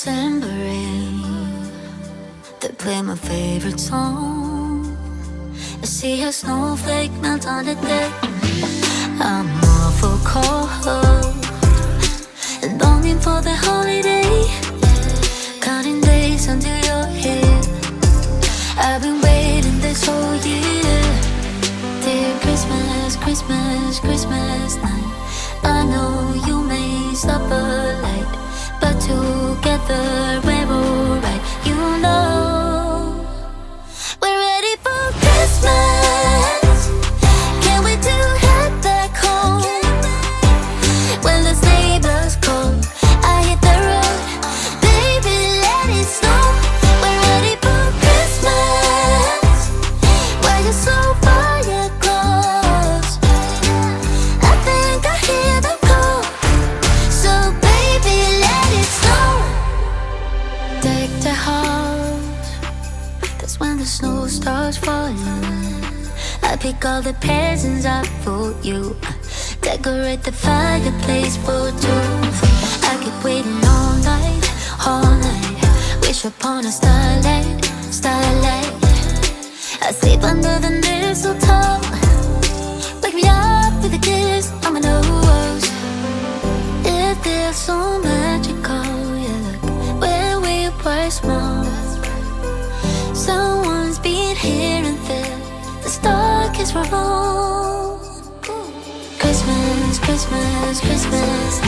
December rain, they play my favorite song. I see a snowflake melt on the deck. I'm awful cold and longing for the holiday, counting days until you're here. I've been waiting this whole year. Dear Christmas, Christmas, Christmas night, I know you may stop a light, but together we're alright. You know we're ready for Christmas. Can't wait to head back home. When the sleigh bells call, I hit the road. Baby, let it snow. We're ready for Christmas. Why you so far yet close? I think I hear them call. So baby, let it snow. Deck the house, that's when the snow starts falling. I pick all the presents up for you, decorate the fireplace for two. I keep waiting all night, all night. Wish upon a starlight, starlight. I sleep under the mistletoe. Wake me up with a kiss on my nose. It feels so magical, yeah, look where we were small. Someone's been here and there. The star kiss for all. Christmas, Christmas, Christmas